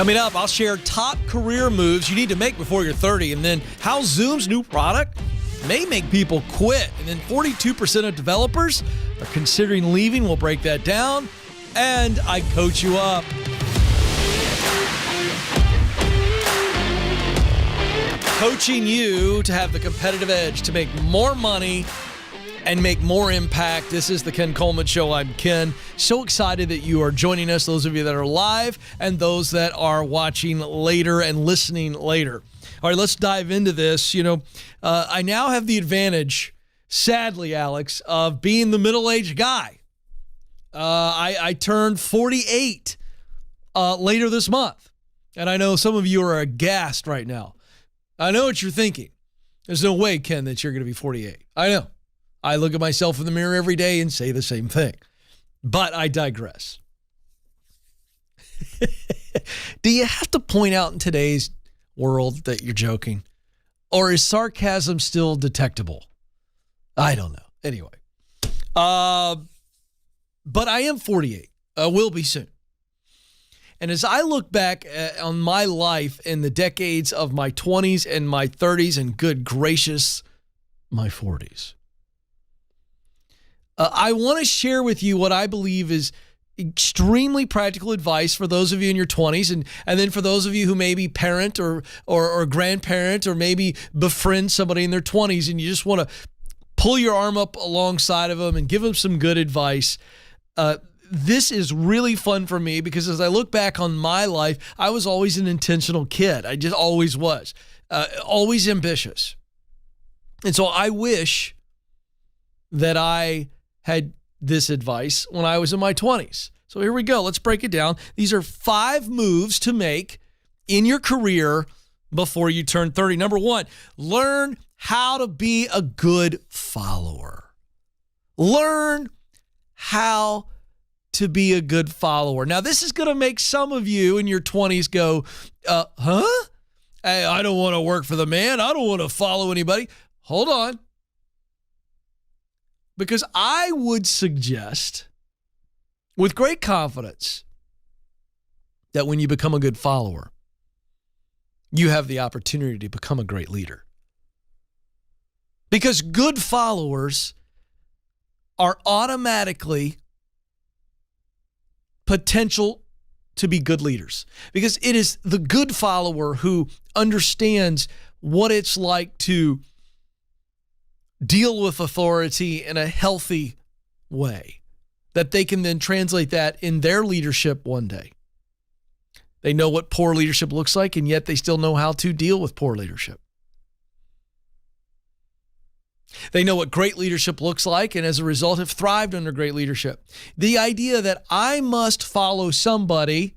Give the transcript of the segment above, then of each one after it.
Coming up, I'll share top career moves you need to make before you're 30, and then how Zoom's new product may make people quit. And then 42% of developers are considering leaving. We'll break that down, and I coach you up. Coaching you to have the competitive edge to make more money and make more impact. This is the Ken Coleman Show. I'm Ken. So excited that you are joining us, those of you that are live and those that are watching later and listening later. All right, let's dive into this. I now have the advantage, sadly, Alex, of being the middle-aged guy. I turned 48 later this month, and I know some of you are aghast right now. I know what you're thinking. There's no way, Ken, that you're going to be 48. I know. I look at myself in the mirror every day and say the same thing. But I digress. Do you have to point out in today's world that you're joking? Or is sarcasm still detectable? I don't know. Anyway. But I am 48. Will be soon. And as I look back on my life in the decades of my 20s and my 30s, and good gracious, my 40s, I want to share with you what I believe is extremely practical advice for those of you in your 20s, and then for those of you who maybe parent or grandparent or maybe befriend somebody in their 20s and you just want to pull your arm up alongside of them and give them some good advice. This is really fun for me because as I look back on my life, I was always an intentional kid. I just always was, always ambitious. And so I wish that I had this advice when I was in my 20s. So here we go. Let's break it down. These are 5 moves to make in your career before you turn 30. Number 1, learn how to be a good follower. Learn how to be a good follower. Now, this is going to make some of you in your 20s go, huh? Hey, I don't want to work for the man. I don't want to follow anybody. Hold on. Because I would suggest with great confidence that when you become a good follower, you have the opportunity to become a great leader. Because good followers are automatically potential to be good leaders. Because it is the good follower who understands what it's like to deal with authority in a healthy way, that they can then translate that in their leadership one day. They know what poor leadership looks like, and yet they still know how to deal with poor leadership. They know what great leadership looks like, and as a result have thrived under great leadership. The idea that I must follow somebody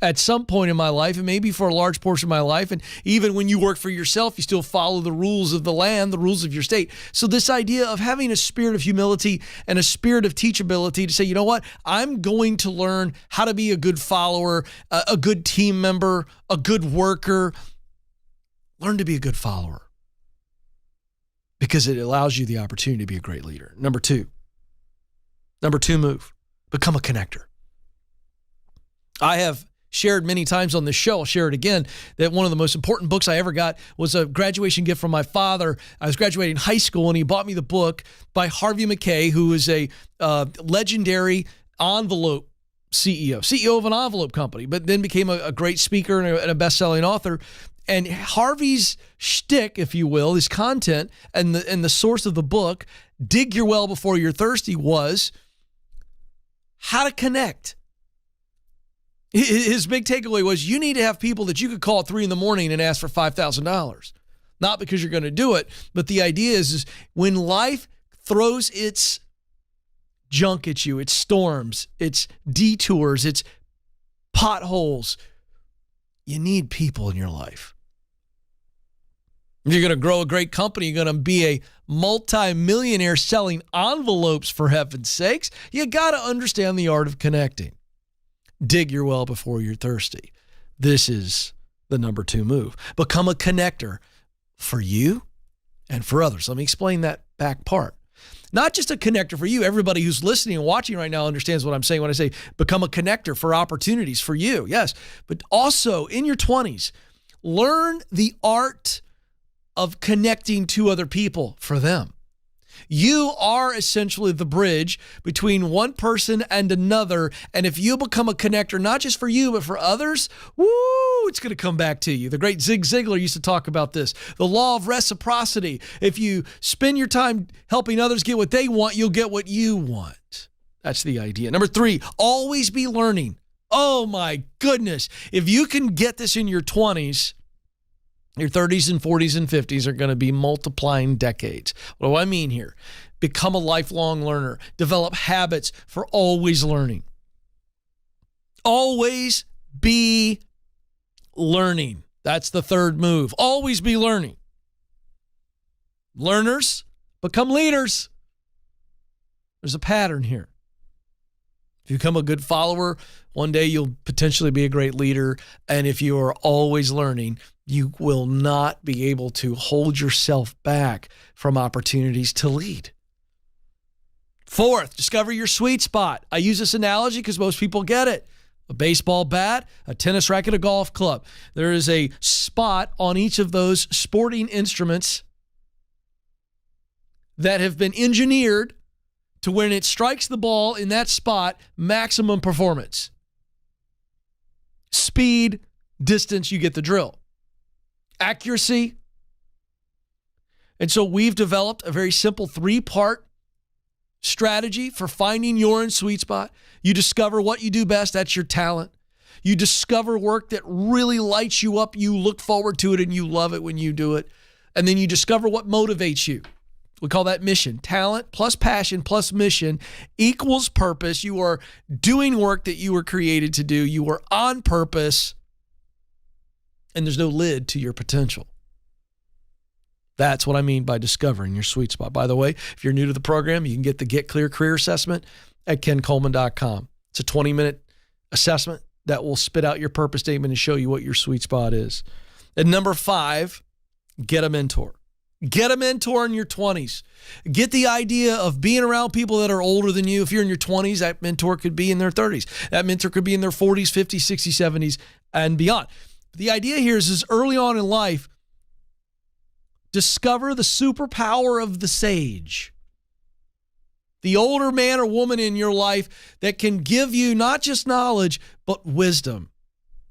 at some point in my life, and maybe for a large portion of my life, and even when you work for yourself, you still follow the rules of the land, the rules of your state. So this idea of having a spirit of humility and a spirit of teachability to say, you know what, I'm going to learn how to be a good follower, a good team member, a good worker. Learn to be a good follower because it allows you the opportunity to be a great leader. Number 2 move, become a connector. I have shared many times on this show, I'll share it again, that one of the most important books I ever got was a graduation gift from my father. I was graduating high school, and he bought me the book by Harvey Mackay, who is a legendary envelope CEO of an envelope company, but then became a great speaker and a best-selling author. And Harvey's shtick, if you will, his content and the source of the book, Dig Your Well Before You're Thirsty, was how to connect. His big takeaway was you need to have people that you could call at 3 a.m. and ask for $5,000. Not because you're going to do it, but the idea is when life throws its junk at you, its storms, its detours, its potholes, you need people in your life. If you're going to grow a great company, you're going to be a multi-millionaire selling envelopes, for heaven's sakes, you got to understand the art of connecting. Dig your well before you're thirsty. This is the number 2 move. Become a connector for you and for others. Let me explain that back part. Not just a connector for you. Everybody who's listening and watching right now understands what I'm saying when I say become a connector for opportunities for you. Yes. But also in your 20s, learn the art of connecting to other people for them. You are essentially the bridge between one person and another. And if you become a connector, not just for you, but for others, woo, it's going to come back to you. The great Zig Ziglar used to talk about this. The law of reciprocity. If you spend your time helping others get what they want, you'll get what you want. That's the idea. Number 3, always be learning. Oh my goodness. If you can get this in your 20s, your 30s and 40s and 50s are going to be multiplying decades. What do I mean here? Become a lifelong learner. Develop habits for always learning. Always be learning. That's the third move. Always be learning. Learners become leaders. There's a pattern here. If you become a good follower, one day you'll potentially be a great leader. And if you are always learning, you will not be able to hold yourself back from opportunities to lead. 4th, discover your sweet spot. I use this analogy because most people get it. A baseball bat, a tennis racket, a golf club. There is a spot on each of those sporting instruments that have been engineered to when it strikes the ball in that spot, maximum performance. Speed, distance, you get the drill. Accuracy. And so we've developed a very simple 3-part strategy for finding your sweet spot. You discover what you do best. That's your talent. You discover work that really lights you up. You look forward to it and you love it when you do it. And then you discover what motivates you. We call that mission. Talent plus passion plus mission equals purpose. You are doing work that you were created to do. You are on purpose. And there's no lid to your potential. That's what I mean by discovering your sweet spot. By the way, if you're new to the program, you can get the Get Clear Career Assessment at kencoleman.com. It's a 20-minute assessment that will spit out your purpose statement and show you what your sweet spot is. And number 5, get a mentor. Get a mentor in your 20s. Get the idea of being around people that are older than you. If you're in your 20s, that mentor could be in their 30s. That mentor could be in their 40s, 50s, 60s, 70s, and beyond. The idea here is early on in life, discover the superpower of the sage. The older man or woman in your life that can give you not just knowledge, but wisdom.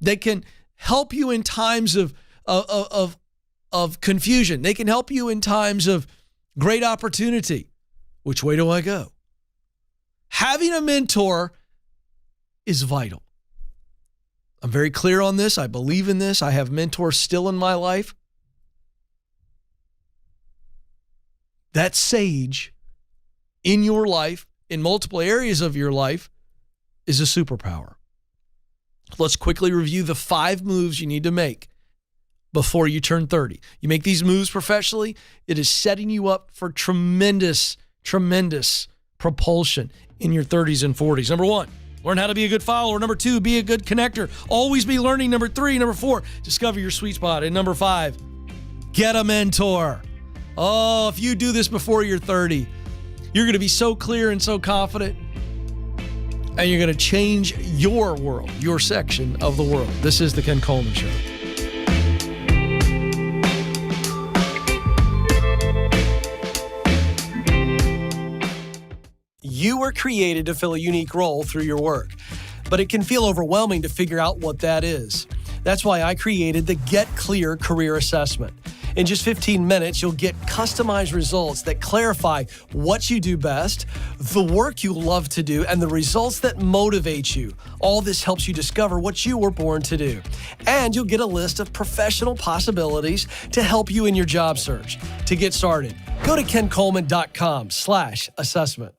They can help you in times of confusion. They can help you in times of great opportunity. Which way do I go? Having a mentor is vital. I'm very clear on this. I believe in this. I have mentors still in my life. That sage in your life, in multiple areas of your life, is a superpower. Let's quickly review the 5 moves you need to make before you turn 30. You make these moves professionally, it is setting you up for tremendous, tremendous propulsion in your 30s and 40s. Number 1, learn how to be a good follower. Number 2, be a good connector. Always be learning. Number 3, number 4, discover your sweet spot. And number 5, get a mentor. Oh, if you do this before you're 30, you're going to be so clear and so confident, and you're going to change your world, your section of the world. This is the Ken Coleman Show. You were created to fill a unique role through your work, but it can feel overwhelming to figure out what that is. That's why I created the Get Clear Career Assessment. In just 15 minutes, you'll get customized results that clarify what you do best, the work you love to do, and the results that motivate you. All this helps you discover what you were born to do. And you'll get a list of professional possibilities to help you in your job search. To get started, go to kencoleman.com/assessment.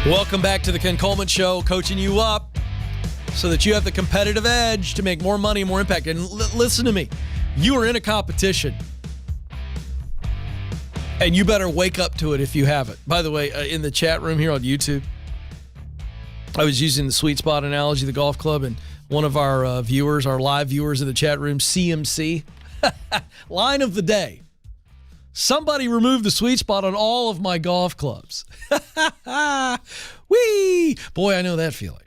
Welcome back to the Ken Coleman Show, coaching you up so that you have the competitive edge to make more money and more impact. And listen to me, you are in a competition, and you better wake up to it if you haven't. By the way, in the chat room here on YouTube, I was using the sweet spot analogy of the golf club, and one of our viewers, our live viewers in the chat room, CMC, line of the day. Somebody removed the sweet spot on all of my golf clubs. Whee! Boy, I know that feeling.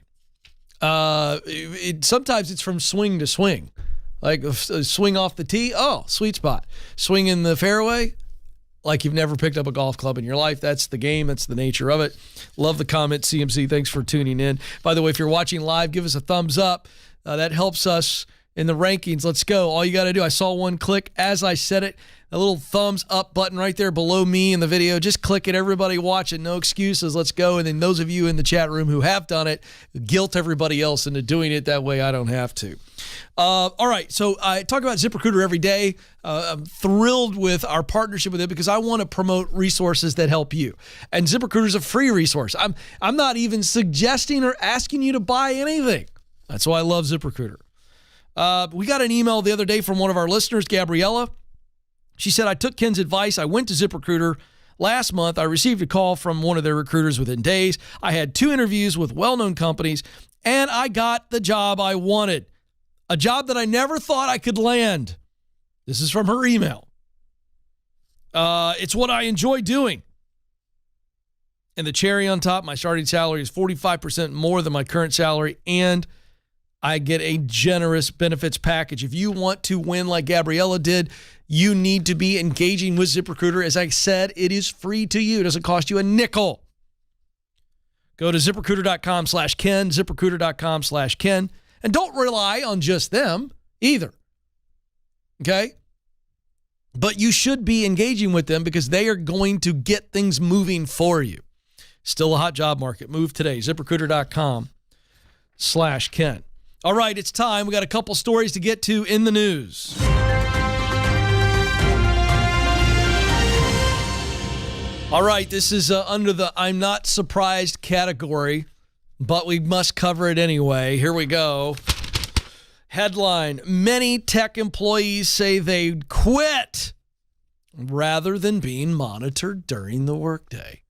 Sometimes it's from swing to swing. Like a swing off the tee, oh, sweet spot. Swing in the fairway, like you've never picked up a golf club in your life. That's the game. That's the nature of it. Love the comment, CMC. Thanks for tuning in. By the way, if you're watching live, give us a thumbs up. That helps us in the rankings. Let's go. All you got to do, I saw one click as I said it. A little thumbs up button right there below me in the video. Just click it. Everybody watch it. No excuses. Let's go. And then those of you in the chat room who have done it, guilt everybody else into doing it. That way I don't have to. All right. So I talk about ZipRecruiter every day. I'm thrilled with our partnership with it because I want to promote resources that help you. And ZipRecruiter is a free resource. I'm not even suggesting or asking you to buy anything. That's why I love ZipRecruiter. We got an email the other day from one of our listeners, Gabriella. She said, I took Ken's advice. I went to ZipRecruiter last month. I received a call from one of their recruiters within days. I had 2 interviews with well-known companies, and I got the job I wanted. A job that I never thought I could land. This is from her email. It's what I enjoy doing. And the cherry on top, my starting salary is 45% more than my current salary, and I get a generous benefits package. If you want to win like Gabriella did, you need to be engaging with ZipRecruiter. As I said, it is free to you. It doesn't cost you a nickel. Go to ZipRecruiter.com/Ken, ZipRecruiter.com/Ken, and don't rely on just them either. Okay? But you should be engaging with them because they are going to get things moving for you. Still a hot job market. Move today. ZipRecruiter.com/Ken. All right, it's time. We got a couple stories to get to in the news. All right, this is under the I'm not surprised category, but we must cover it anyway. Here we go. Headline, many tech employees say they'd quit rather than being monitored during the workday.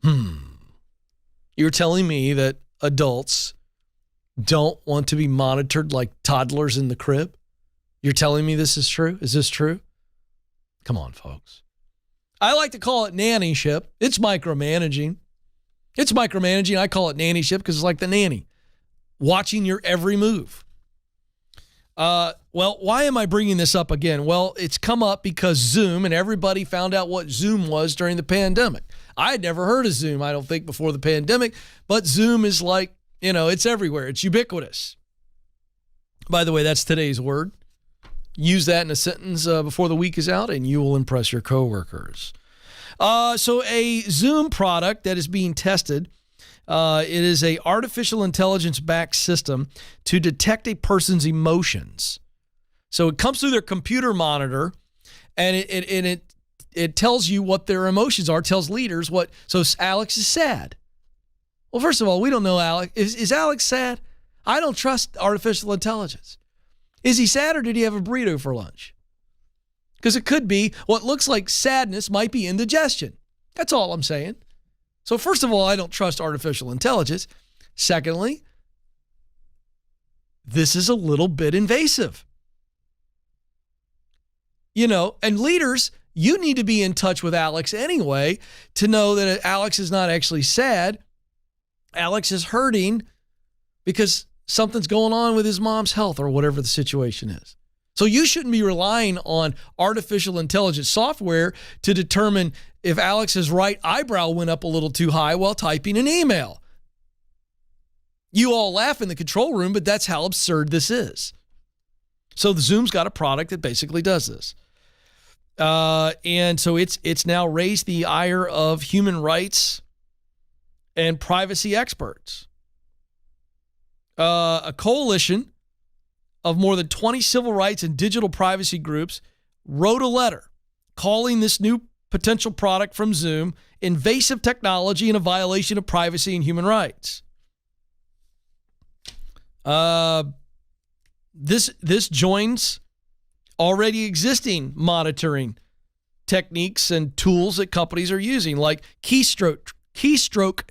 You're telling me that adults don't want to be monitored like toddlers in the crib? You're telling me this is true? Is this true? Come on, folks. I like to call it nannyship. It's micromanaging. It's micromanaging. I call it nannyship because it's like the nanny, watching your every move. Well, why am I bringing this up again? Well, it's come up because Zoom, and everybody found out what Zoom was during the pandemic. I had never heard of Zoom, I don't think, before the pandemic, but Zoom is like, it's everywhere. It's ubiquitous. By the way, that's today's word. Use that in a sentence before the week is out, and you will impress your coworkers. So a Zoom product that is being tested, it is a artificial intelligence-backed system to detect a person's emotions. So it comes through their computer monitor, and it tells you what their emotions are, tells leaders what. So Alex is sad. Well, first of all, we don't know Alex. Is Alex sad? I don't trust artificial intelligence. Is he sad or did he have a burrito for lunch? Because it could be what looks like sadness might be indigestion. That's all I'm saying. So first of all, I don't trust artificial intelligence. Secondly, this is a little bit invasive. And leaders, you need to be in touch with Alex anyway to know that Alex is not actually sad. Alex is hurting because something's going on with his mom's health or whatever the situation is. So you shouldn't be relying on artificial intelligence software to determine if Alex's right eyebrow went up a little too high while typing an email. You all laugh in the control room, but that's how absurd this is. So the Zoom's got a product that basically does this. And so it's now raised the ire of human rights and privacy experts. A coalition of more than 20 civil rights and digital privacy groups wrote a letter calling this new potential product from Zoom invasive technology and a violation of privacy and human rights. This joins already existing monitoring techniques and tools that companies are using, like keystroke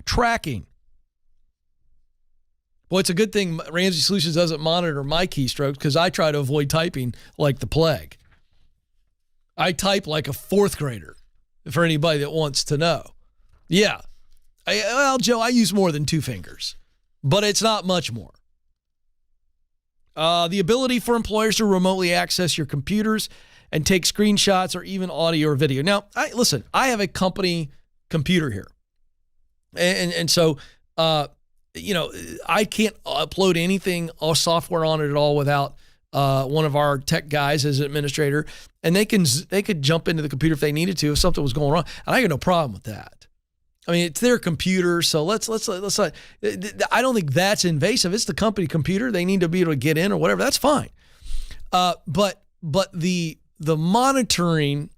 tracking. Well, it's a good thing Ramsey Solutions doesn't monitor my keystrokes because I try to avoid typing like the plague. I type like a fourth grader, for anybody that wants to know. Yeah. Joe, I use more than 2 fingers, but it's not much more. The ability for employers to remotely access your computers and take screenshots or even audio or video. Now, I have a company computer here. And so, I can't upload anything or software on it at all without one of our tech guys as an administrator, and they could jump into the computer if they needed to if something was going wrong. And I got no problem with that. I mean, it's their computer, so let's I don't think that's invasive. It's the company computer. They need to be able to get in or whatever. That's fine. But the monitoring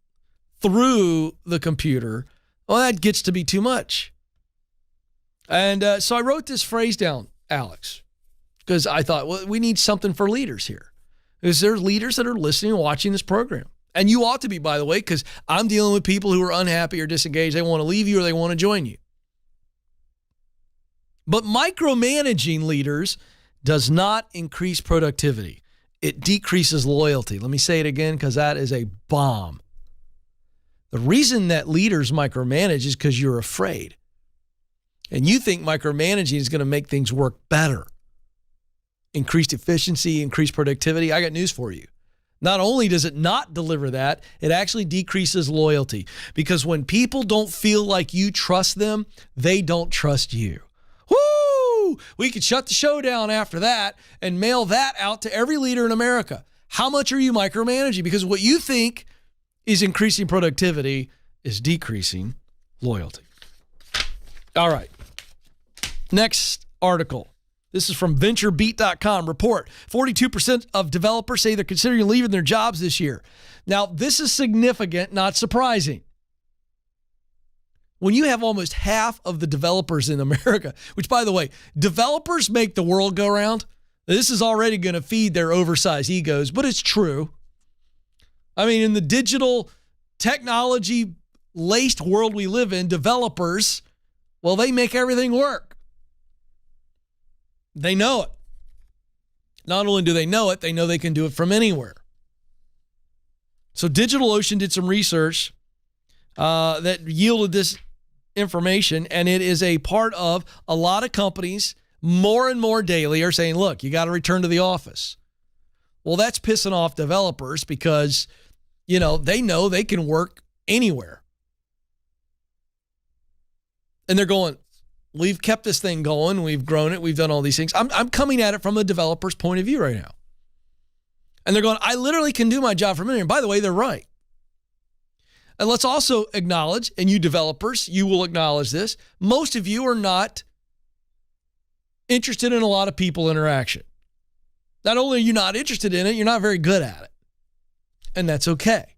through the computer, well, that gets to be too much. And so I wrote this phrase down, Alex, because I thought, well, we need something for leaders here. Because there are leaders that are listening and watching this program. And you ought to be, by the way, because I'm dealing with people who are unhappy or disengaged. They want to leave you or they want to join you. But micromanaging leaders does not increase productivity. It decreases loyalty. Let me say it again because that is a bomb. The reason that leaders micromanage is because you're afraid. And you think micromanaging is going to make things work better. Increased efficiency, increased productivity. I got news for you. Not only does it not deliver that, it actually decreases loyalty. Because when people don't feel like you trust them, they don't trust you. Woo! We could shut the show down after that and mail that out to every leader in America. How much are you micromanaging? Because what you think is increasing productivity is decreasing loyalty. All right. Next article. This is from VentureBeat.com. Report, 42% of developers say they're considering leaving their jobs this year. Now, this is significant, not surprising. When you have almost half of the developers in America, which, by the way, developers make the world go round. This is already going to feed their oversized egos, but it's true. I mean, in the digital technology-laced world we live in, developers, well, they make everything work. They know it. Not only do they know it, they know they can do it from anywhere. So DigitalOcean did some research that yielded this information, and it is a part of a lot of companies more and more daily are saying, look, you got to return to the office. Well, that's pissing off developers because, they know they can work anywhere. And they're going, we've kept this thing going. We've grown it. We've done all these things. I'm coming at it from a developer's point of view right now. And they're going, I literally can do my job from anywhere. And by the way, they're right. And let's also acknowledge, and you developers, you will acknowledge this, most of you are not interested in a lot of people interaction. Not only are you not interested in it, you're not very good at it. And that's okay.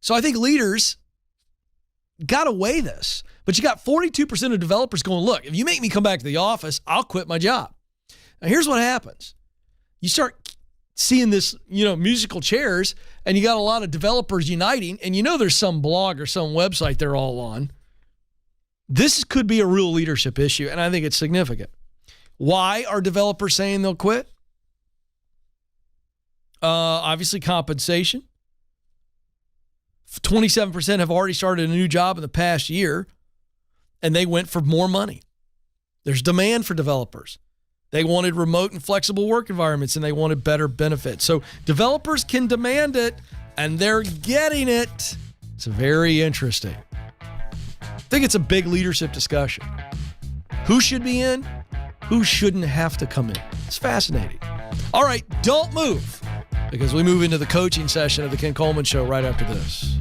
So I think leaders got to weigh this. But you got 42% of developers going, look, if you make me come back to the office, I'll quit my job. Now, here's what happens. You start seeing this, musical chairs, and you got a lot of developers uniting, and there's some blog or some website they're all on. This could be a real leadership issue, and I think it's significant. Why are developers saying they'll quit? Obviously, compensation. 27% have already started a new job in the past year, and they went for more money. There's demand for developers. They wanted remote and flexible work environments, and they wanted better benefits. So developers can demand it, and they're getting it. It's very interesting. I think it's a big leadership discussion. Who should be in? Who shouldn't have to come in? It's fascinating. All right, don't move, because we move into the coaching session of the Ken Coleman Show right after this.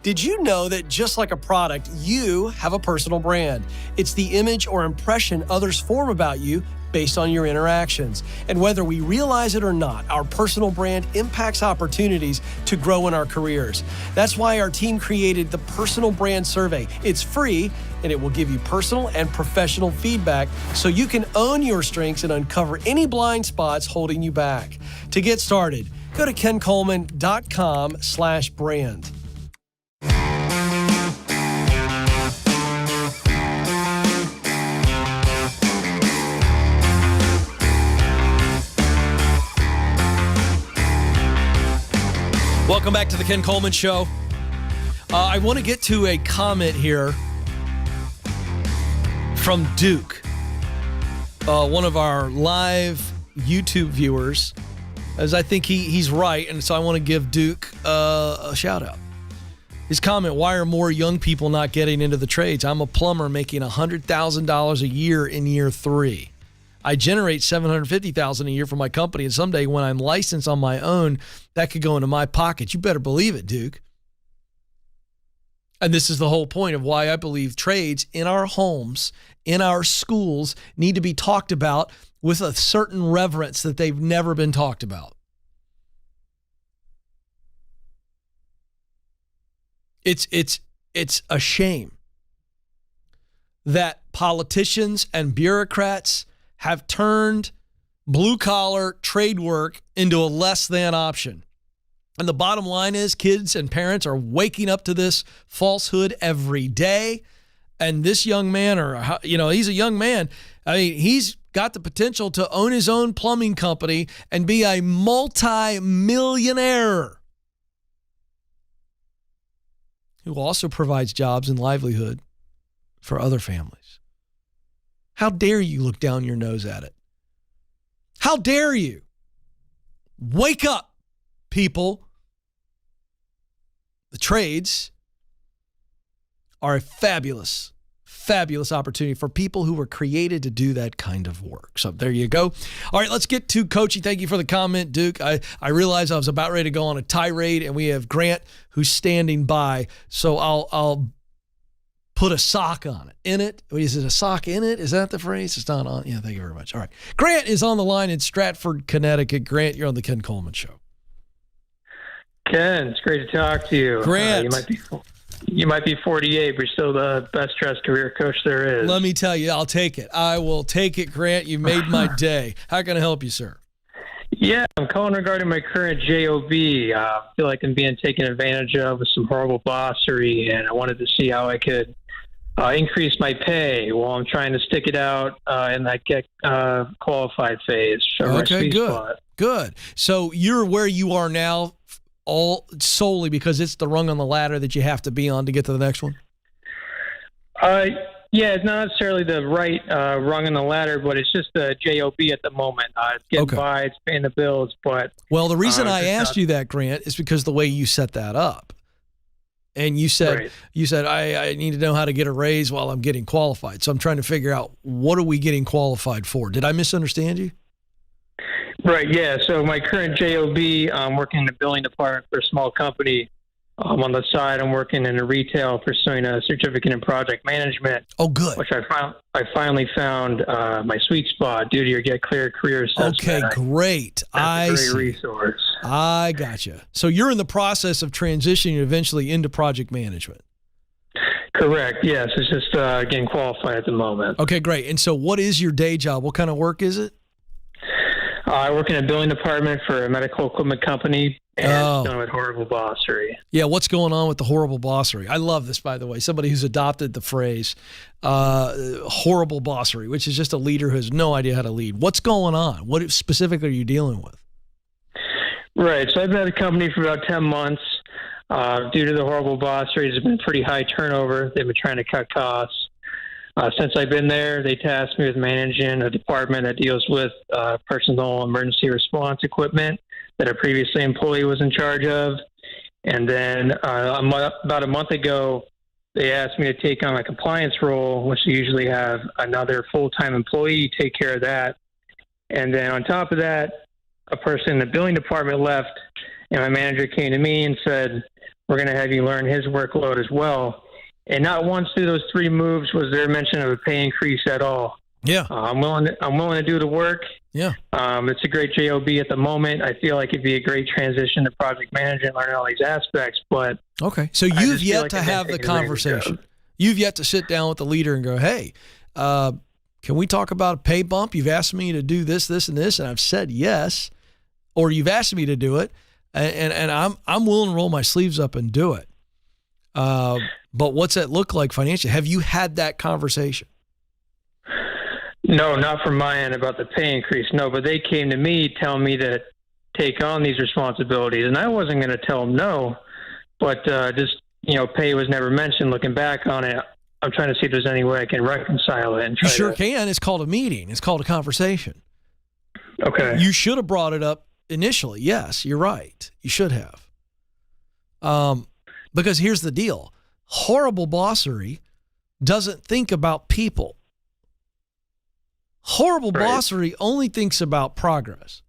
Did you know that just like a product, you have a personal brand? It's the image or impression others form about you based on your interactions. And whether we realize it or not, our personal brand impacts opportunities to grow in our careers. That's why our team created the Personal Brand Survey. It's free, and it will give you personal and professional feedback so you can own your strengths and uncover any blind spots holding you back. To get started, Go to kencoleman.com/brand. Welcome back to the Ken Coleman Show. I want to get to a comment here from Duke, one of our live YouTube viewers, as I think he's right, and so I want to give Duke a shout-out. His comment, why are more young people not getting into the trades? I'm a plumber making $100,000 a year in year 3. I generate $750,000 a year for my company, and someday when I'm licensed on my own, that could go into my pocket. You better believe it, Duke. And this is the whole point of why I believe trades in our homes, in our schools, need to be talked about with a certain reverence that they've never been talked about. It's a shame that politicians and bureaucrats have turned blue-collar trade work into a less-than option. And the bottom line is kids and parents are waking up to this falsehood every day. And this young man, he's a young man. I mean, he's got the potential to own his own plumbing company and be a multi-millionaire who also provides jobs and livelihood for other families. How dare you look down your nose at it? How dare you? Wake up, people. The trades are a fabulous, fabulous opportunity for people who were created to do that kind of work. So there you go. All right, let's get to coaching. Thank you for the comment, Duke. I realized I was about ready to go on a tirade, and we have Grant who's standing by. So I'll put a sock on it. In it? Is it a sock in it? Is that the phrase? It's not on. Yeah, thank you very much. All right. Grant is on the line in Stratford, Connecticut. Grant, you're on the Ken Coleman Show. Ken, it's great to talk to you. Grant. You might be 48, but you're still the best dressed career coach there is. Let me tell you, I'll take it. I will take it, Grant. You made my day. How can I help you, sir? Yeah, I'm calling regarding my current JOB. I feel like I'm being taken advantage of with some horrible bossery, and I wanted to see how I could increase my pay while I'm trying to stick it out in that get qualified phase. Okay, good. So you're where you are now all solely because it's the rung on the ladder that you have to be on to get to the next one? Yeah, it's not necessarily the right rung on the ladder, but it's just the JOB at the moment. It's getting by, it's paying the bills. But well, the reason I asked you that, Grant, is because the way you set that up. And you said, I need to know how to get a raise while I'm getting qualified. So I'm trying to figure out, what are we getting qualified for? Did I misunderstand you? Right, yeah. So my current JOB, I'm working in the billing department for a small company. On the side, I'm working in a retail, pursuing a certificate in project management. Oh, good. Which I finally found my sweet spot due to your Get Clear career assessment. Okay, great. That's a great resource. I gotcha. So you're in the process of transitioning eventually into project management. Correct. Yes, it's just getting qualified at the moment. Okay, great. And so what is your day job? What kind of work is it? I work in a billing department for a medical equipment company, and dealing with horrible bossery. Yeah, what's going on with the horrible bossery? I love this, by the way. Somebody who's adopted the phrase horrible bossery, which is just a leader who has no idea how to lead. What's going on? What specifically are you dealing with? Right. So I've been at the company for about 10 months. Due to the horrible bossery, there's been pretty high turnover. They've been trying to cut costs. Since I've been there, they tasked me with managing a department that deals with personal emergency response equipment that a previous employee was in charge of. And then about a month ago, they asked me to take on a compliance role, which they usually have another full-time employee take care of that. And then on top of that, a person in the billing department left, and my manager came to me and said, we're going to have you learn his workload as well. And not once through those three moves was there mention of a pay increase at all. Yeah, I'm willing to do the work. Yeah, it's a great JOB at the moment. I feel like it'd be a great transition to project management, learning all these aspects. But okay, so you've yet to have the conversation. You've yet to sit down with the leader and go, "Hey, can we talk about a pay bump? You've asked me to do this, this, and this, and I've said yes. or you've asked me to do it, and I'm willing to roll my sleeves up and do it. But what's that look like financially? Have you had that conversation? No, not from my end about the pay increase. No, but they came to me telling me to take on these responsibilities, and I wasn't going to tell them no, but just, pay was never mentioned. Looking back on it, I'm trying to see if there's any way I can reconcile it. And you sure can. It's called a meeting. It's called a conversation. Okay. You should have brought it up initially. Yes, you're right. You should have. Because here's the deal. Horrible bossery doesn't think about people. Horrible bossery only thinks about progress.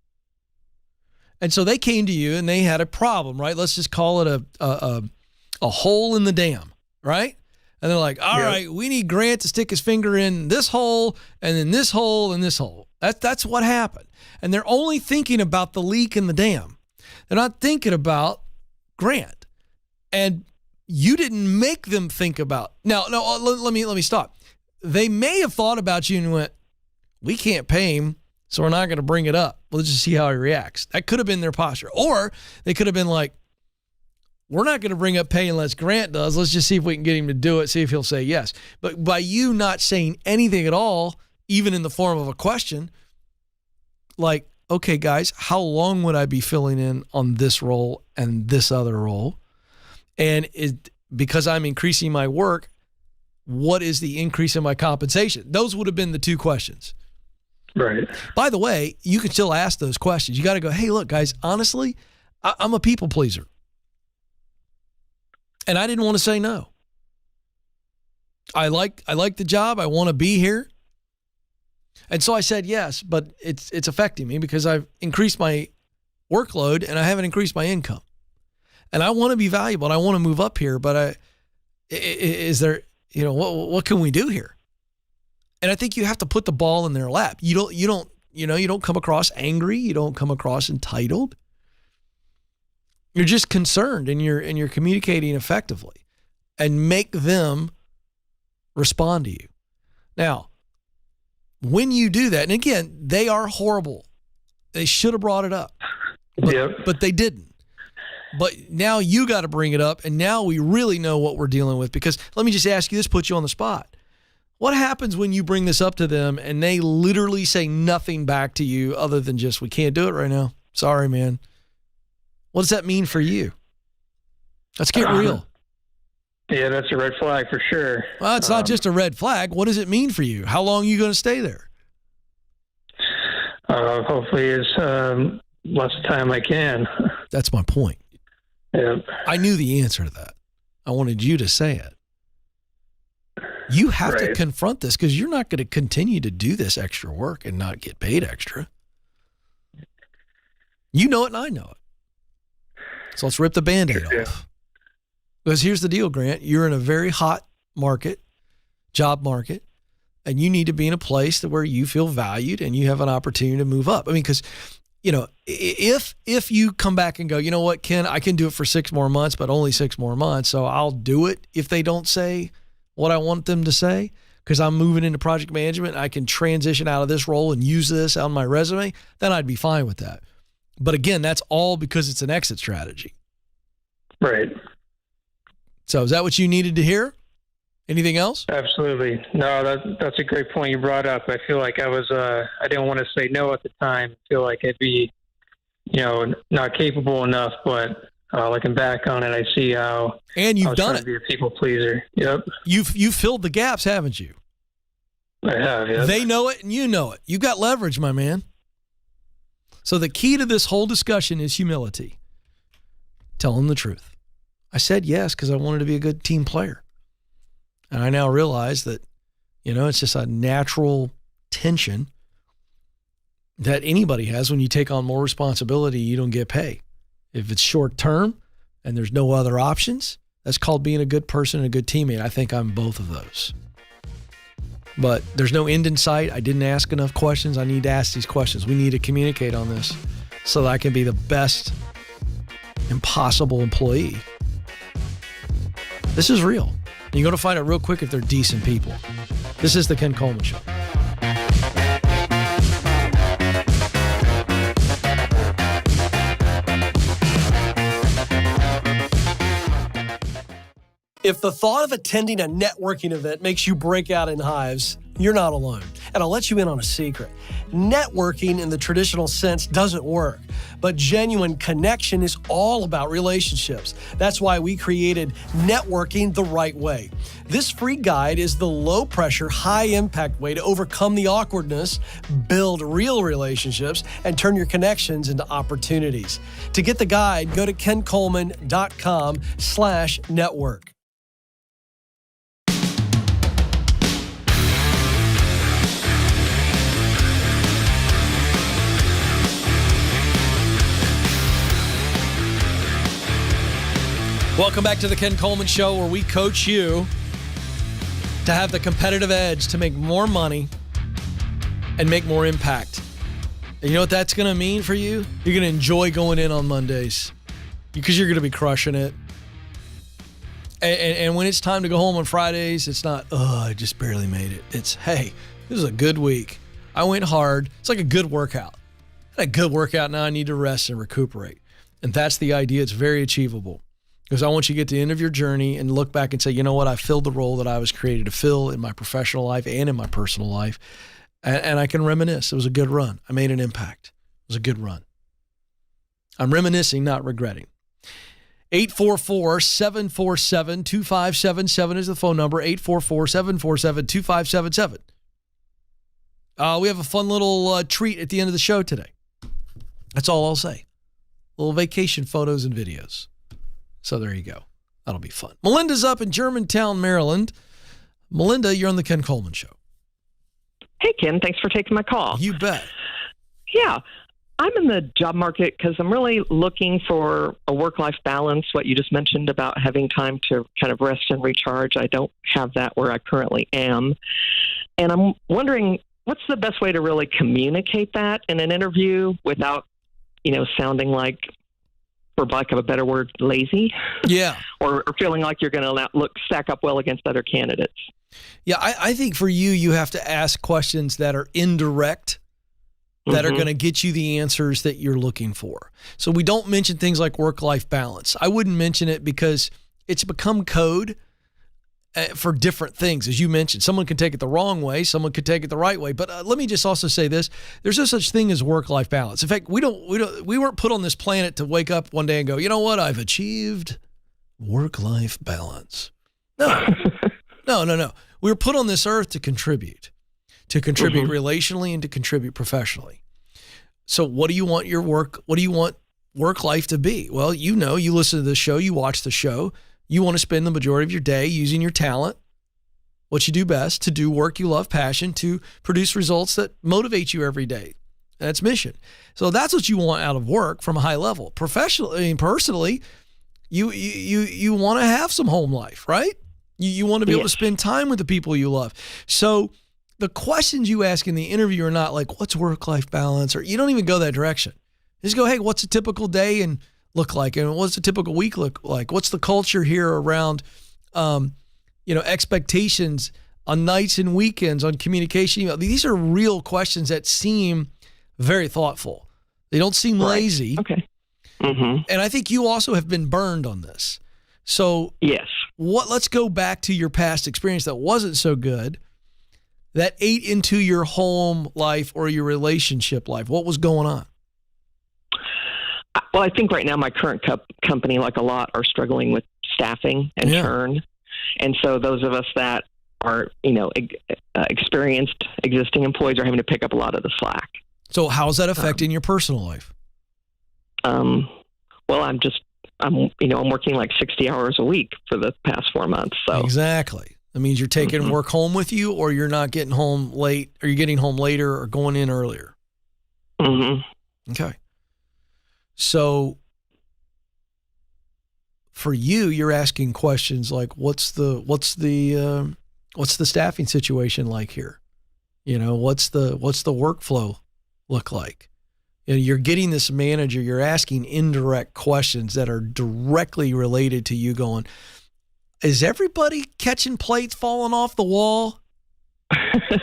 And so they came to you and they had a problem, right? Let's just call it a hole in the dam, right? And they're like, all right, we need Grant to stick his finger in this hole and then this hole and this hole. That's what happened. And they're only thinking about the leak in the dam. They're not thinking about Grant. And you didn't make them think about. Now, no, let me stop. They may have thought about you and went, we can't pay him, so we're not going to bring it up. Let's just see how he reacts. That could have been their posture. Or they could have been like, we're not going to bring up pay unless Grant does. Let's just see if we can get him to do it, see if he'll say yes. But by you not saying anything at all, even in the form of a question, like, okay, guys, how long would I be filling in on this role and this other role? And because I'm increasing my work, what is the increase in my compensation? Those would have been the two questions. Right. By the way, you can still ask those questions. You got to go, hey, look, guys, honestly, I'm a people pleaser. And I didn't want to say no. I like the job. I want to be here. And so I said yes, but it's affecting me because I've increased my workload and I haven't increased my income. And I want to be valuable and I want to move up here, but is there, what can we do here? And I think you have to put the ball in their lap. You don't come across angry. You don't come across entitled. You're just concerned and you're communicating effectively and make them respond to you. Now, when you do that, and again, they are horrible. They should have brought it up, but they didn't. But now you got to bring it up, and now we really know what we're dealing with. Because let me just ask you this, put you on the spot. What happens when you bring this up to them and they literally say nothing back to you other than just, we can't do it right now. Sorry, man. What does that mean for you? Let's get real. Yeah, that's a red flag for sure. Well, it's not just a red flag. What does it mean for you? How long are you going to stay there? Hopefully as less time I can. That's my point. Yeah. I knew the answer to that. I wanted you to say it. You have to confront this because you're not going to continue to do this extra work and not get paid extra. You know it and I know it. So let's rip the Band-Aid off. Because here's the deal, Grant. You're in a very hot market, job market, and you need to be in a place where you feel valued and you have an opportunity to move up. I mean, because, if you come back and go, you know what, Ken, I can do it for 6 more months, but only 6 more months, so I'll do it if they don't say what I want them to say, because I'm moving into project management, I can transition out of this role and use this on my resume, then I'd be fine with that. But again, that's all because it's an exit strategy. Right. So is that what you needed to hear? Anything else? Absolutely. No, that's a great point you brought up. I feel like I didn't want to say no at the time. I feel like I'd be, not capable enough, but looking back on it, I see how. And you've done it. To be a people pleaser. Yep. You've filled the gaps, haven't you? I have, yeah. They know it and you know it. You've got leverage, my man. So the key to this whole discussion is humility. Tell them the truth. I said yes because I wanted to be a good team player. And I now realize that, it's just a natural tension that anybody has when you take on more responsibility, you don't get pay. If it's short term and there's no other options, that's called being a good person and a good teammate. I think I'm both of those. But there's no end in sight. I didn't ask enough questions. I need to ask these questions. We need to communicate on this so that I can be the best impossible employee. This is real. And you're going to find out real quick if they're decent people. This is the Ken Coleman Show. If the thought of attending a networking event makes you break out in hives, you're not alone. And I'll let you in on a secret. Networking in the traditional sense doesn't work, but genuine connection is all about relationships. That's why we created Networking the Right Way. This free guide is the low-pressure, high-impact way to overcome the awkwardness, build real relationships, and turn your connections into opportunities. To get the guide, go to kencoleman.com/network. Welcome back to the Ken Coleman Show, where we coach you to have the competitive edge to make more money and make more impact. And you know what that's going to mean for you? You're going to enjoy going in on Mondays because you're going to be crushing it. And when it's time to go home on Fridays, it's not, I just barely made it. It's, hey, this is a good week. I went hard. It's like a good workout. I had a good workout. Now I need to rest and recuperate. And that's the idea. It's very achievable. Because I want you to get to the end of your journey and look back and say, you know what, I filled the role that I was created to fill in my professional life and in my personal life. And I can reminisce. It was a good run. I made an impact. It was a good run. I'm reminiscing, not regretting. 844-747-2577 is the phone number. 844-747-2577. We have a fun little treat at the end of the show today. That's all I'll say. Little vacation photos and videos. So there you go. That'll be fun. Melinda's up in Germantown, Maryland. Melinda, you're on the Ken Coleman Show. Hey, Ken. Thanks for taking my call. You bet. Yeah. I'm in the job market because I'm really looking for a work-life balance, what you just mentioned about having time to kind of rest and recharge. I don't have that where I currently am. And I'm wondering, what's the best way to really communicate that in an interview without, sounding like, for lack of a better word, lazy? Yeah. or feeling like you're going to stack up well against other candidates. Yeah, I think for you have to ask questions that are indirect, that are going to get you the answers that you're looking for. So we don't mention things like work-life balance. I wouldn't mention it because it's become code for different things. As you mentioned, someone can take it the wrong way, someone could take it the right way. But let me just also say this: there's no such thing as work-life balance. In fact, we weren't put on this planet to wake up one day and go, you know what, I've achieved work-life balance. No. No. We were put on this earth to contribute relationally and to contribute professionally. So what do you want work life to be? Well, you listen to the show, you watch the show, you want to spend the majority of your day using your talent, what you do best, to do work you love, passion, to produce results that motivate you every day. That's mission. So that's what you want out of work from a high level. Professionally and personally, you want to have some home life, right? You want to be able to spend time with the people you love. So the questions you ask in the interview are not like, what's work-life balance? Or you don't even go that direction. You just go, hey, what's a typical day and look like? And what's a typical week look like? What's the culture here around, expectations on nights and weekends, on communication? These are real questions that seem very thoughtful. They don't seem lazy. Okay. Mm-hmm. And I think you also have been burned on this. So yes. Let's go back to your past experience that wasn't so good, that ate into your home life or your relationship life. What was going on? Well, I think right now my current company, like a lot, are struggling with staffing and churn. And so those of us that are, experienced existing employees are having to pick up a lot of the slack. So how's that affecting your personal life? Well, I'm working like 60 hours a week for the past 4 months. So exactly. That means you're taking work home with you, or you're not getting home late, or you're getting home later or going in earlier. Mm-hmm. Okay. So for you, you're asking questions like, what's the staffing situation like here? What's the workflow look like? You're getting this manager, you're asking indirect questions that are directly related to you going, is everybody catching plates falling off the wall?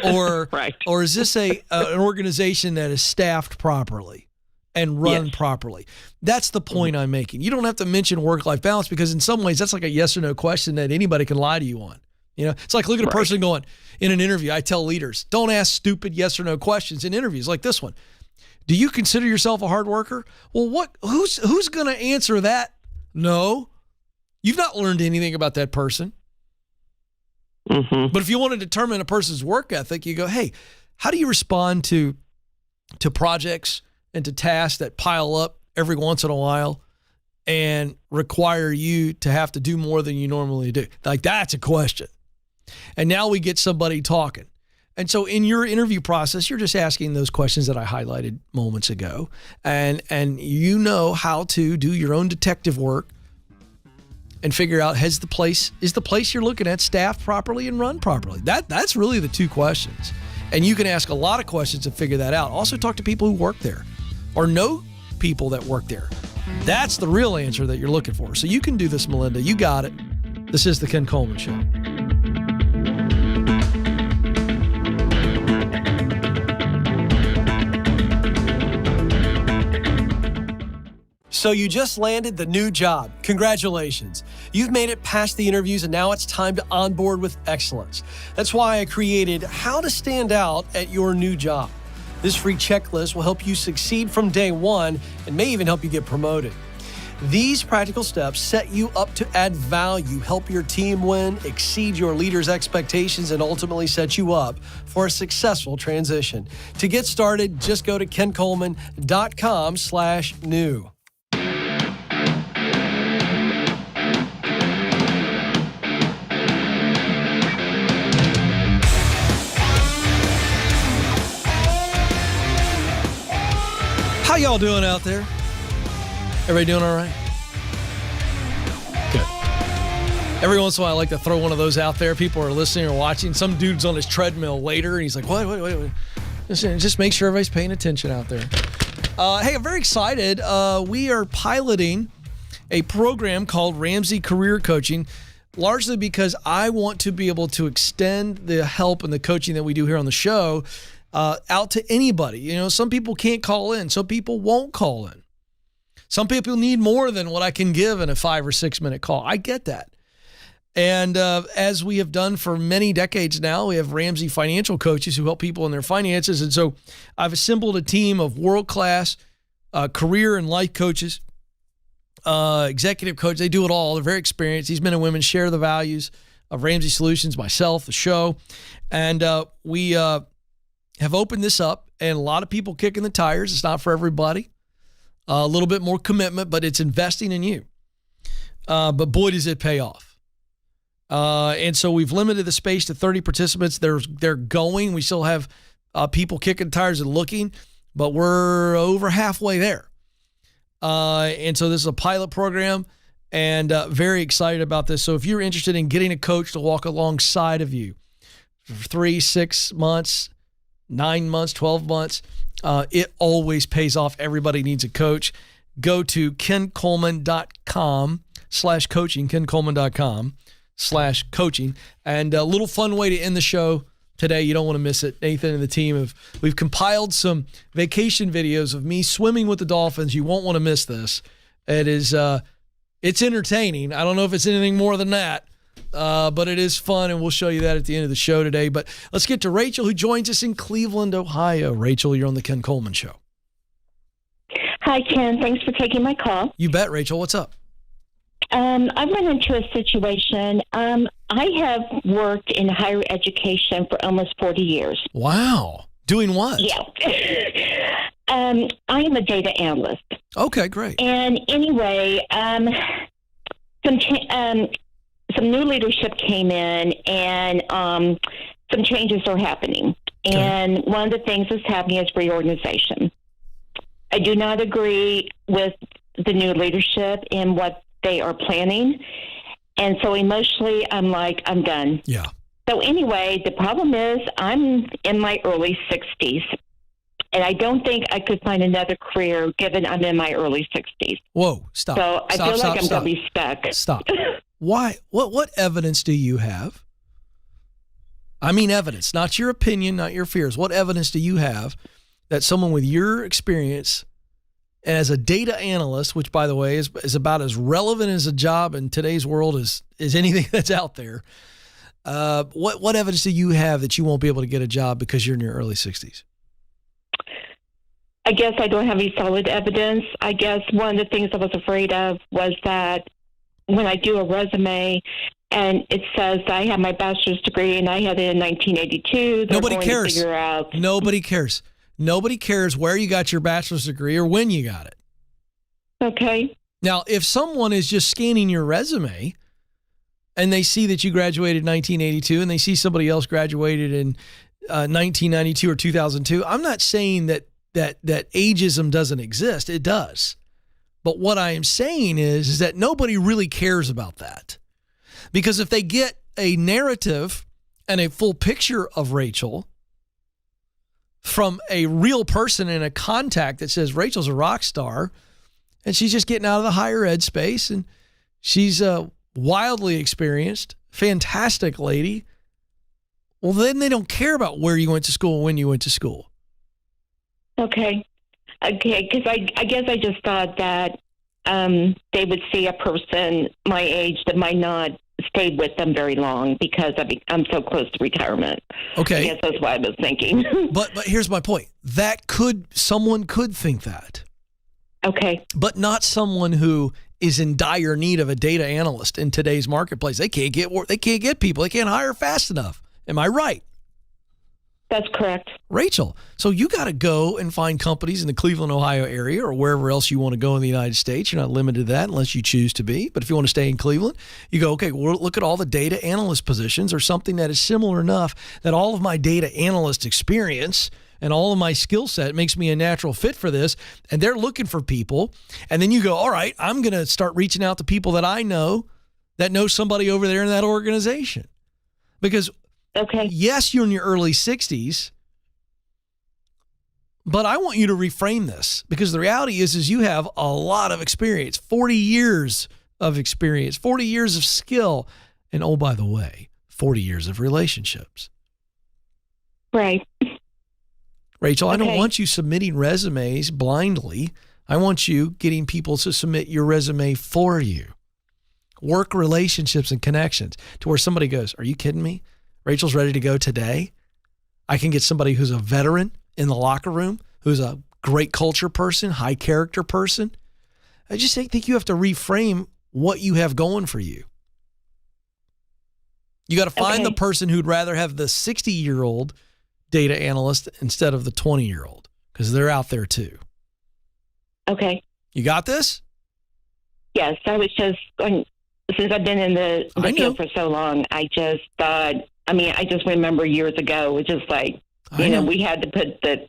Or, right. Or is this an organization that is staffed properly? and run properly. That's the point I'm making. You don't have to mention work-life balance because in some ways that's like a yes or no question that anybody can lie to you on. You know, it's like look at a person going in an interview. I tell leaders, don't ask stupid yes or no questions in interviews like this one. Do you consider yourself a hard worker? Well, who's going to answer that? No. You've not learned anything about that person. Mm-hmm. But if you want to determine a person's work ethic, you go, hey, how do you respond to projects and to tasks that pile up every once in a while and require you to have to do more than you normally do? Like, that's a question. And now we get somebody talking. And so in your interview process, you're just asking those questions that I highlighted moments ago. And you know how to do your own detective work and figure out, is the place you're looking at staffed properly and run properly? That's really the two questions. And you can ask a lot of questions to figure that out. Also talk to people who work there or know people that work there. That's the real answer that you're looking for. So you can do this, Melinda. You got it. This is the Ken Coleman Show. So you just landed the new job. Congratulations. You've made it past the interviews and now it's time to onboard with excellence. That's why I created How to Stand Out at Your New Job. This free checklist will help you succeed from day one and may even help you get promoted. These practical steps set you up to add value, help your team win, exceed your leaders' expectations, and ultimately set you up for a successful transition. To get started, just go to kencoleman.com/new. How y'all doing out there? Everybody doing all right? Good. Every once in a while, I like to throw one of those out there. People are listening or watching. Some dude's on his treadmill later, and he's like, wait. Just make sure everybody's paying attention out there. Hey, I'm very excited. We are piloting a program called Ramsey Career Coaching, largely because I want to be able to extend the help and the coaching that we do here on the show out to anybody. You know, some people can't call in. Some people won't call in. Some people need more than what I can give in a 5 or 6 minute call. I get that. And as we have done for many decades now, we have Ramsey financial coaches who help people in their finances. And so I've assembled a team of world-class career and life coaches, executive coaches. They do it all. They're very experienced. These men and women share the values of Ramsey Solutions, myself, the show. And we have opened this up, and a lot of people kicking the tires. It's not for everybody. A little bit more commitment, but it's investing in you. But boy, does it pay off. And so we've limited the space to 30 participants. They're going. We still have people kicking tires and looking, but we're over halfway there. And so this is a pilot program, and very excited about this. So if you're interested in getting a coach to walk alongside of you for 3, 6 months, 9 months, 12 months, it always pays off. Everybody needs a coach. Go to kencoleman.com/coaching, kencoleman.com/coaching. And a little fun way to end the show today. You don't want to miss it. Nathan and the team we've compiled some vacation videos of me swimming with the dolphins. You won't want to miss this. It is, it's entertaining. I don't know if it's anything more than that. But it is fun, and we'll show you that at the end of the show today. But let's get to Rachel, who joins us in Cleveland, Ohio. Rachel, you're on the Ken Coleman Show. Hi, Ken. Thanks for taking my call. You bet, Rachel. What's up? I went into a situation. I have worked in higher education for almost 40 years. Wow. Doing what? Yeah. I am a data analyst. Okay, great. And anyway, some new leadership came in, and some changes are happening. Okay. And one of the things that's happening is reorganization. I do not agree with the new leadership in what they are planning. And so emotionally, I'm like, I'm done. Yeah. So anyway, the problem is I'm in my early 60s. And I don't think I could find another career given I'm in my early 60s. Whoa, stop. So I feel like I'm going to be stuck. Stop. Why? What evidence do you have? I mean evidence, not your opinion, not your fears. What evidence do you have that someone with your experience And as a data analyst, which, by the way, is about as relevant as a job in today's world as anything that's out there, what evidence do you have that you won't be able to get a job because you're in your early 60s? I guess I don't have any solid evidence. I guess one of the things I was afraid of was that when I do a resume and it says I have my bachelor's degree and I had it in 1982, Nobody cares. To figure out. Nobody cares. Nobody cares where you got your bachelor's degree or when you got it. Okay. Now, if someone is just scanning your resume and they see that you graduated in 1982 and they see somebody else graduated in 1992 or 2002, I'm not saying that ageism doesn't exist. It does. But what I am saying is that nobody really cares about that. Because if they get a narrative and a full picture of Rachel from a real person and a contact that says Rachel's a rock star and she's just getting out of the higher ed space and she's wildly experienced, fantastic lady, well, then they don't care about where you went to school and when you went to school. Okay, because I guess I just thought that they would see a person my age that might not stay with them very long because I'm so close to retirement. Okay. I guess that's what I was thinking. But here's my point. Someone could think that. Okay. But not someone who is in dire need of a data analyst in today's marketplace. They can't get people. They can't hire fast enough. Am I right? That's correct. Rachel, so you got to go and find companies in the Cleveland, Ohio area or wherever else you want to go in the United States. You're not limited to that unless you choose to be. But if you want to stay in Cleveland, you go, okay, well, look at all the data analyst positions or something that is similar enough that all of my data analyst experience and all of my skill set makes me a natural fit for this. And they're looking for people. And then you go, all right, I'm going to start reaching out to people that I know that know somebody over there in that organization. Because okay, yes, you're in your early 60s, but I want you to reframe this because the reality is you have a lot of experience, 40 years of experience, 40 years of skill, and oh, by the way, 40 years of relationships. Right. Rachel, okay. I don't want you submitting resumes blindly. I want you getting people to submit your resume for you. Work relationships and connections to where somebody goes, are you kidding me? Rachel's ready to go today. I can get somebody who's a veteran in the locker room, who's a great culture person, high character person. I just think you have to reframe what you have going for you. You got to find the person who'd rather have the 60-year-old data analyst instead of the 20-year-old because they're out there too. Okay. You got this? Yes, I was just, since I've been in the field for so long, I just thought, I just remember years ago, it was just like, we had to put the,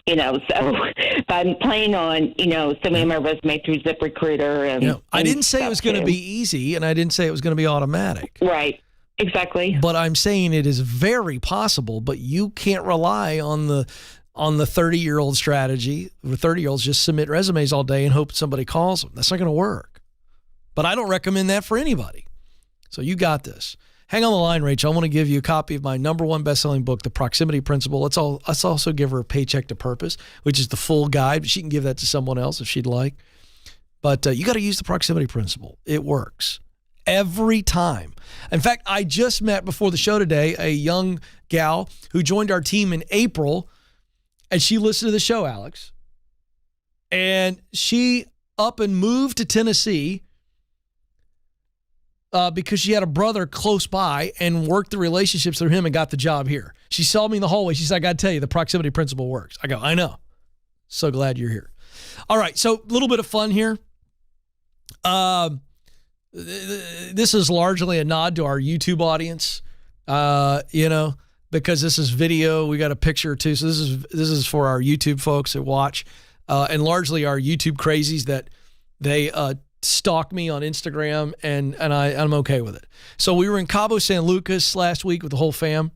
so if I'm planning on, sending my resume through ZipRecruiter. And I didn't say it was going to be easy and I didn't say it was going to be automatic. Right. Exactly. But I'm saying it is very possible, but you can't rely on the 30-year-old strategy. The 30-year-olds just submit resumes all day and hope somebody calls them. That's not going to work. But I don't recommend that for anybody. So you got this. Hang on the line, Rachel. I want to give you a copy of my #1 best-selling book, The Proximity Principle. Let's also give her a Paycheck to Purpose, which is the full guide. But she can give that to someone else if she'd like. But you got to use the Proximity Principle. It works every time. In fact, I just met before the show today a young gal who joined our team in April, and she listened to the show, Alex. And she up and moved to Tennessee because she had a brother close by and worked the relationships through him and got the job here. She saw me in the hallway. She said, I got to tell you, the proximity principle works. I go, I know. So glad you're here. All right. So a little bit of fun here. This is largely a nod to our YouTube audience, because this is video. We got a picture too. So this is for our YouTube folks that watch, and largely our YouTube crazies that they stalk me on Instagram, and I'm okay with it. So we were in Cabo San Lucas last week with the whole fam.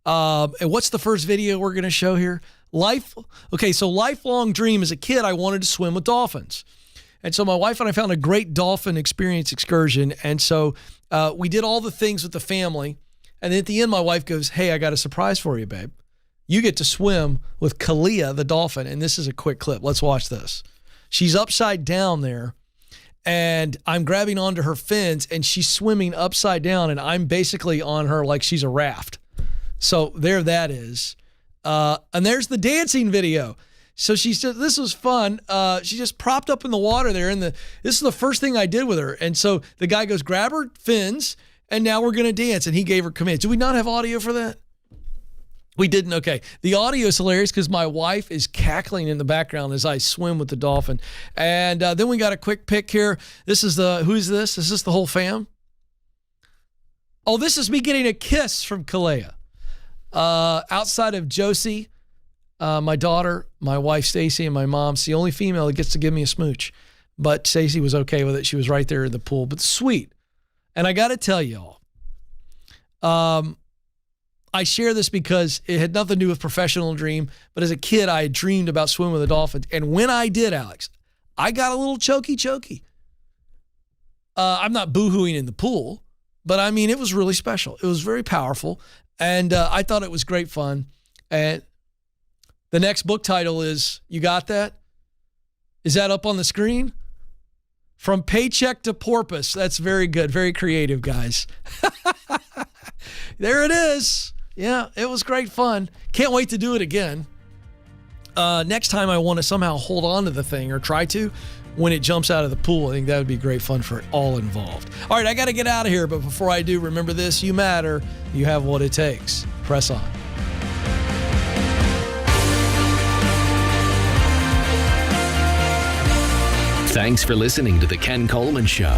And what's the first video we're going to show here? Lifelong dream as a kid, I wanted to swim with dolphins. And so my wife and I found a great dolphin experience excursion. And so we did all the things with the family. And then at the end, my wife goes, hey, I got a surprise for you, babe. You get to swim with Kalia the dolphin, and this is a quick clip. Let's watch this. She's upside down there, and I'm grabbing onto her fins, and she's swimming upside down, and I'm basically on her like she's a raft. So there that is. And there's the dancing video. So this was fun. She just propped up in the water there, and this is the first thing I did with her. And so the guy goes, grab her fins, and now we're going to dance. And he gave her commands. Do we not have audio for that? We didn't. Okay. The audio is hilarious because my wife is cackling in the background as I swim with the dolphin. And then we got a quick pic here. This is who's this? Is this the whole fam? Oh, this is me getting a kiss from Kalea. Outside of Josie, my daughter, my wife Stacy, and my mom, it's the only female that gets to give me a smooch. But Stacy was okay with it. She was right there in the pool. But sweet. And I got to tell y'all, I share this because it had nothing to do with professional dream, but as a kid, I had dreamed about swimming with a dolphin. And when I did, Alex, I got a little choky. I'm not boo-hooing in the pool, but I mean, it was really special. It was very powerful. And I thought it was great fun. And the next book title is, you got that? Is that up on the screen? From Paycheck to Porpoise. That's very good. Very creative, guys. There it is. Yeah, it was great fun. Can't wait to do it again. Next time I want to somehow hold on to the thing or try to when it jumps out of the pool. I think that would be great fun for all involved. All right, I got to get out of here. But before I do, remember this. You matter. You have what it takes. Press on. Thanks for listening to The Ken Coleman Show.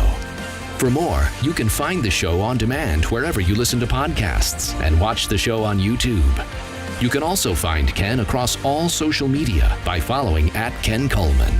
For more, you can find the show on demand wherever you listen to podcasts and watch the show on YouTube. You can also find Ken across all social media by following @Ken Coleman.